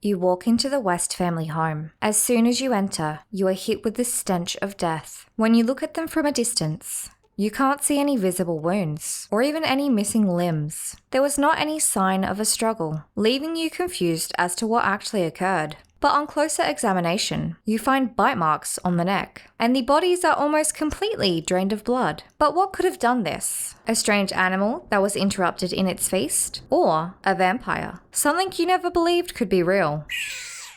You walk into the West family home. As soon as you enter, you are hit with the stench of death. When you look at them from a distance, you can't see any visible wounds, or even any missing limbs. There was not any sign of a struggle, leaving you confused as to what actually occurred. But on closer examination, you find bite marks on the neck, and the bodies are almost completely drained of blood. But what could have done this? A strange animal that was interrupted in its feast? Or a vampire? Something you never believed could be real.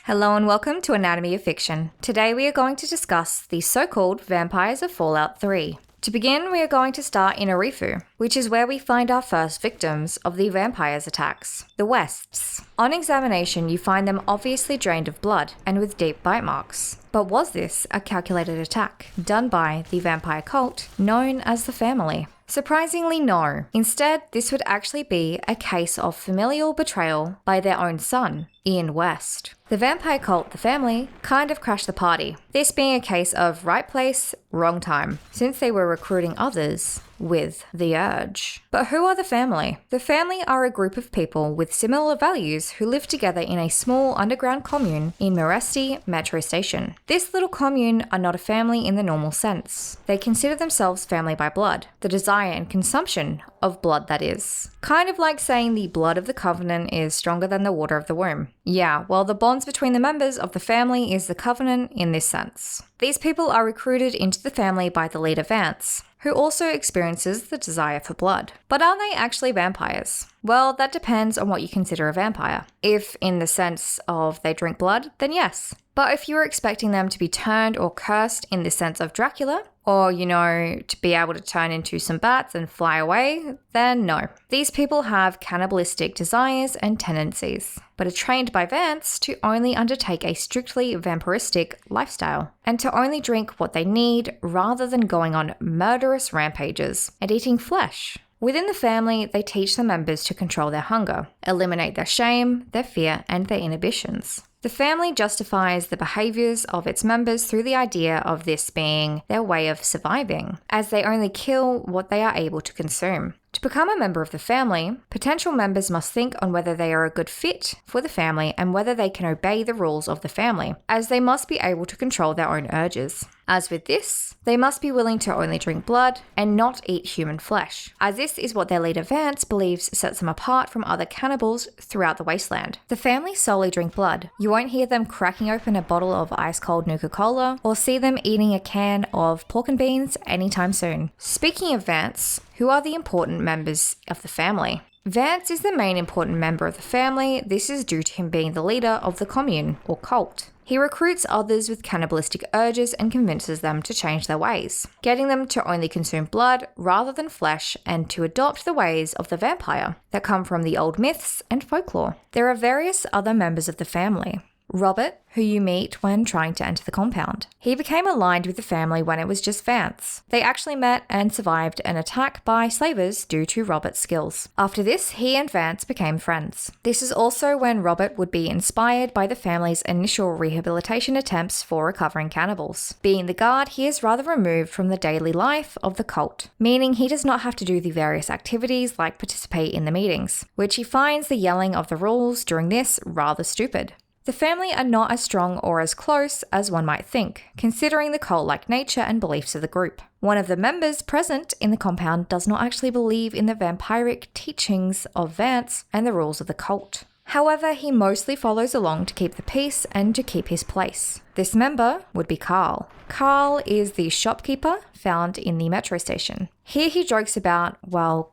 Hello and welcome to Anatomy of Fiction. Today we are going to discuss the so-called vampires of Fallout 3. To begin, we are going to start in Arifu, which is where we find our first victims of the vampires' attacks, the Wests. On examination, you find them obviously drained of blood and with deep bite marks. But was this a calculated attack done by the vampire cult known as the Family? Surprisingly, no. Instead, this would actually be a case of familial betrayal by their own son, Ian West. The vampire cult, the Family, kind of crashed the party, this being a case of right place, wrong time, since they were recruiting others with the urge. But who are the Family? The Family are a group of people with similar values who live together in a small underground commune in Meresti Metro Station. This little commune are not a family in the normal sense. They consider themselves family by blood, the desire and consumption of blood, that is. Kind of like saying the blood of the Covenant is stronger than the water of the womb. Yeah, well, the bonds between the members of the Family is the Covenant in this sense. These people are recruited into the Family by the leader Vance, who also experiences the desire for blood. But are they actually vampires? Well, that depends on what you consider a vampire. If in the sense of they drink blood, then yes. But if you were expecting them to be turned or cursed in the sense of Dracula, or, to be able to turn into some bats and fly away, then no. These people have cannibalistic desires and tendencies, but are trained by Vance to only undertake a strictly vampiristic lifestyle, and to only drink what they need rather than going on murderous rampages and eating flesh. Within the Family, they teach the members to control their hunger, eliminate their shame, their fear, and their inhibitions. The Family justifies the behaviors of its members through the idea of this being their way of surviving, as they only kill what they are able to consume. To become a member of the Family, potential members must think on whether they are a good fit for the Family and whether they can obey the rules of the Family, as they must be able to control their own urges. As with this, they must be willing to only drink blood and not eat human flesh, as this is what their leader Vance believes sets them apart from other cannibals throughout the wasteland. The Family solely drink blood. You won't hear them cracking open a bottle of ice-cold Nuka-Cola or see them eating a can of pork and beans anytime soon. Speaking of Vance, who are the important members of the Family? Vance is the main important member of the Family. This is due to him being the leader of the commune, or cult. He recruits others with cannibalistic urges and convinces them to change their ways, getting them to only consume blood rather than flesh and to adopt the ways of the vampire that come from the old myths and folklore. There are various other members of the Family. Robert, who you meet when trying to enter the compound. He became aligned with the Family when it was just Vance. They actually met and survived an attack by slavers due to Robert's skills. After this, he and Vance became friends. This is also when Robert would be inspired by the Family's initial rehabilitation attempts for recovering cannibals. Being the guard, he is rather removed from the daily life of the cult, meaning he does not have to do the various activities like participate in the meetings, which he finds the yelling of the rules during this rather stupid. The Family are not as strong or as close as one might think, considering the cult-like nature and beliefs of the group. One of the members present in the compound does not actually believe in the vampiric teachings of Vance and the rules of the cult. However, he mostly follows along to keep the peace and to keep his place. This member would be Carl. Carl is the shopkeeper found in the metro station. Here he jokes about,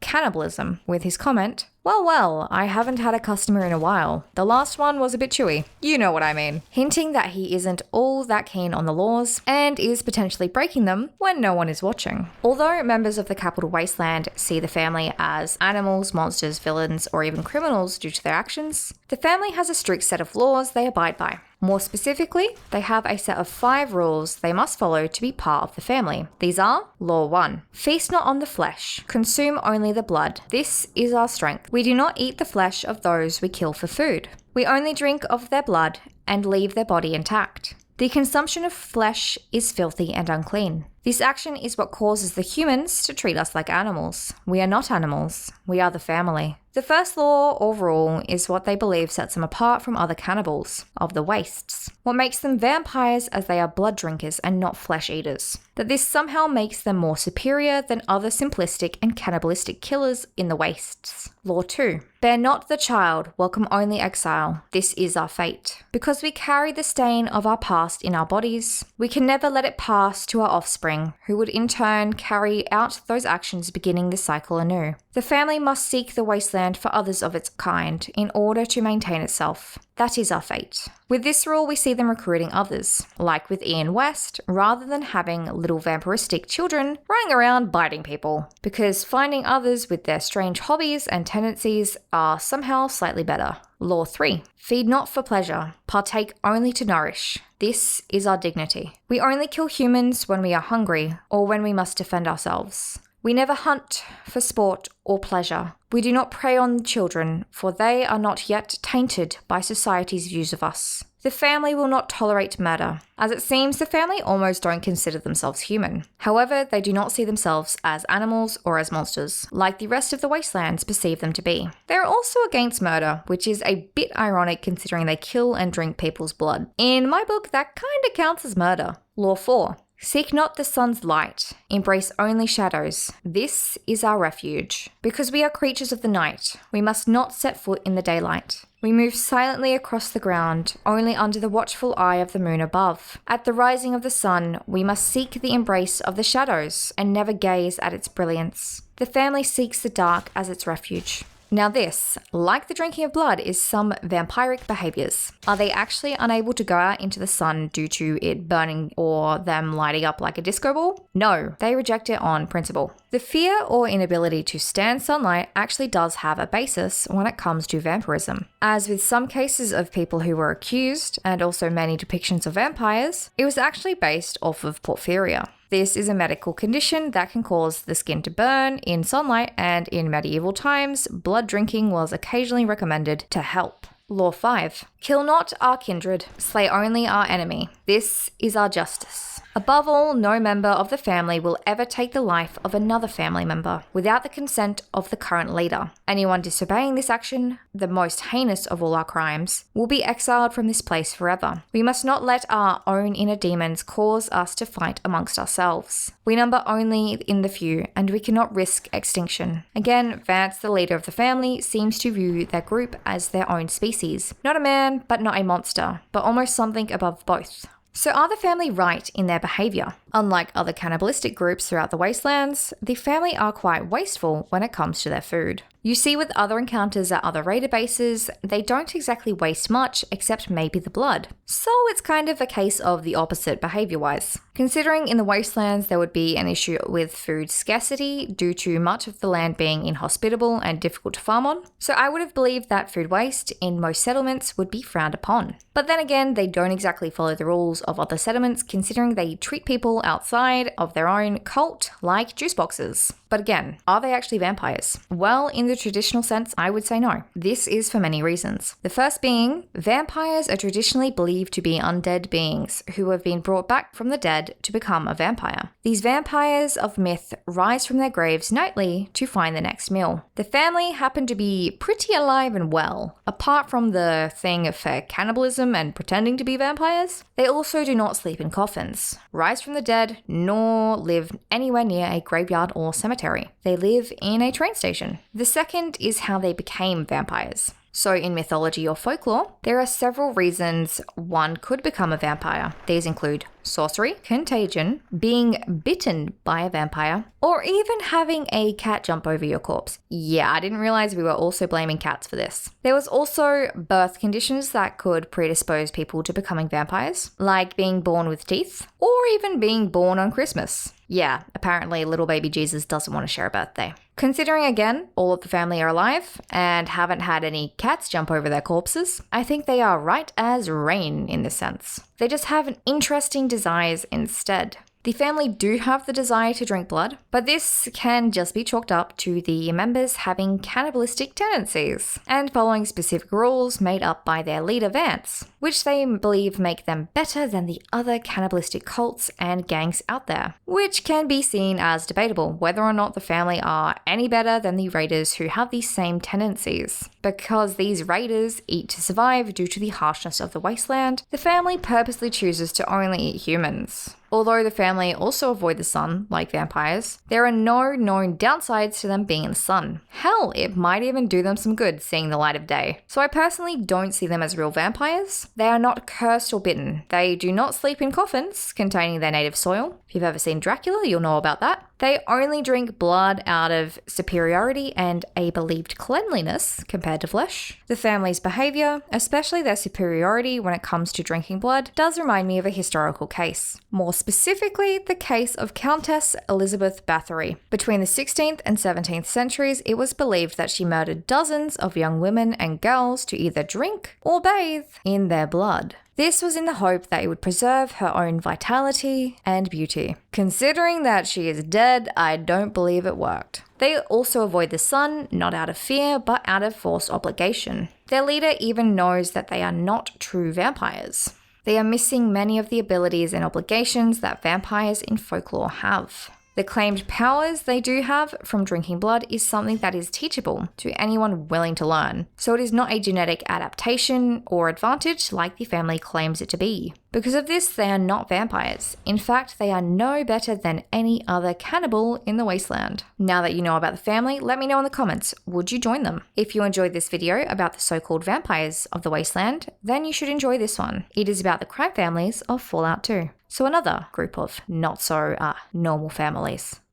cannibalism with his comment, well, I haven't had a customer in a while. The last one was a bit chewy. You know what I mean. Hinting that he isn't all that keen on the laws and is potentially breaking them when no one is watching. Although members of the Capital Wasteland see the Family as animals, monsters, villains, or even criminals due to their actions, the Family has a strict set of laws they abide by. More specifically, they have a set of 5 rules they must follow to be part of the Family. These are: Law 1. Feast not on the flesh. Consume only the blood. This is our strength. We do not eat the flesh of those we kill for food. We only drink of their blood and leave their body intact. The consumption of flesh is filthy and unclean. This action is what causes the humans to treat us like animals. We are not animals. We are the Family. The first law or rule is what they believe sets them apart from other cannibals of the wastes. What makes them vampires as they are blood drinkers and not flesh eaters. That this somehow makes them more superior than other simplistic and cannibalistic killers in the wastes. Law 2. Bear not the child, welcome only exile. This is our fate. Because we carry the stain of our past in our bodies, we can never let it pass to our offspring, who would in turn carry out those actions, beginning the cycle anew. The family must seek the wasteland for others of its kind in order to maintain itself. That is our fate. With this rule, we see them recruiting others, like with Ian West, rather than having little vampiristic children running around biting people, because finding others with their strange hobbies and tendencies are somehow slightly better. Law 3. Feed not for pleasure, partake only to nourish. This is our dignity. We only kill humans when we are hungry or when we must defend ourselves. We never hunt for sport or pleasure. We do not prey on children, for they are not yet tainted by society's views of us. The family will not tolerate murder, as it seems the family almost don't consider themselves human. However, they do not see themselves as animals or as monsters, like the rest of the wastelands perceive them to be. They are also against murder, which is a bit ironic considering they kill and drink people's blood. In my book, that kinda counts as murder. Law 4. Seek not the sun's light, embrace only shadows. This is our refuge. Because we are creatures of the night, we must not set foot in the daylight. We move silently across the ground, only under the watchful eye of the moon above. At the rising of the sun, we must seek the embrace of the shadows and never gaze at its brilliance. The family seeks the dark as its refuge. Now this, like the drinking of blood, is some vampiric behaviors. Are they actually unable to go out into the sun due to it burning or them lighting up like a disco ball? No, they reject it on principle. The fear or inability to stand sunlight actually does have a basis when it comes to vampirism. As with some cases of people who were accused, and also many depictions of vampires, it was actually based off of porphyria. This is a medical condition that can cause the skin to burn in sunlight, and in medieval times, blood drinking was occasionally recommended to help. Law 5. Kill not our kindred, slay only our enemy. This is our justice. Above all, no member of the family will ever take the life of another family member without the consent of the current leader. Anyone disobeying this action, the most heinous of all our crimes, will be exiled from this place forever. We must not let our own inner demons cause us to fight amongst ourselves. We number only in the few, and we cannot risk extinction. Again, Vance, the leader of the family, seems to view their group as their own species. Not a man, but not a monster, but almost something above both. So are the family right in their behaviour? Unlike other cannibalistic groups throughout the wastelands, the family are quite wasteful when it comes to their food. You see with other encounters at other raider bases, they don't exactly waste much except maybe the blood. So it's kind of a case of the opposite behaviour-wise. Considering in the wastelands there would be an issue with food scarcity due to much of the land being inhospitable and difficult to farm on, so I would have believed that food waste in most settlements would be frowned upon. But then again, they don't exactly follow the rules of other settlements considering they treat people outside of their own cult like juice boxes. But again, are they actually vampires? Well, in the traditional sense, I would say no. This is for many reasons. The first being, vampires are traditionally believed to be undead beings who have been brought back from the dead to become a vampire. These vampires of myth rise from their graves nightly to find the next meal. The family happen to be pretty alive and well. Apart from the thing of cannibalism and pretending to be vampires, they also do not sleep in coffins, rise from the dead, nor live anywhere near a graveyard or cemetery. They live in a train station. The second is how they became vampires. So in mythology or folklore, there are several reasons one could become a vampire. These include sorcery, contagion, being bitten by a vampire, or even having a cat jump over your corpse. Yeah, I didn't realize we were also blaming cats for this. There was also birth conditions that could predispose people to becoming vampires, like being born with teeth, or even being born on Christmas. Yeah, apparently little baby Jesus doesn't want to share a birthday. Considering again, all of the family are alive and haven't had any cats jump over their corpses, I think they are right as rain in this sense. They just have an interesting desires instead. The family do have the desire to drink blood, but this can just be chalked up to the members having cannibalistic tendencies and following specific rules made up by their leader Vance, which they believe make them better than the other cannibalistic cults and gangs out there, which can be seen as debatable whether or not the family are any better than the raiders who have these same tendencies. Because these raiders eat to survive due to the harshness of the wasteland, the family purposely chooses to only eat humans. Although the family also avoid the sun, like vampires, there are no known downsides to them being in the sun. Hell, it might even do them some good seeing the light of day. So I personally don't see them as real vampires. They are not cursed or bitten. They do not sleep in coffins containing their native soil. If you've ever seen Dracula, you'll know about that. They only drink blood out of superiority and a believed cleanliness compared to flesh. The family's behaviour, especially their superiority when it comes to drinking blood, does remind me of a historical case. More specifically, the case of Countess Elizabeth Bathory. Between the 16th and 17th centuries, it was believed that she murdered dozens of young women and girls to either drink or bathe in their blood. This was in the hope that it would preserve her own vitality and beauty. Considering that she is dead, I don't believe it worked. They also avoid the sun, not out of fear, but out of forced obligation. Their leader even knows that they are not true vampires. They are missing many of the abilities and obligations that vampires in folklore have. The claimed powers they do have from drinking blood is something that is teachable to anyone willing to learn, so it is not a genetic adaptation or advantage like the family claims it to be. Because of this, they are not vampires. In fact, they are no better than any other cannibal in the wasteland. Now that you know about the family, let me know in the comments, would you join them? If you enjoyed this video about the so-called vampires of the wasteland, then you should enjoy this one. It is about the crime families of Fallout 2. So another group of not so normal families.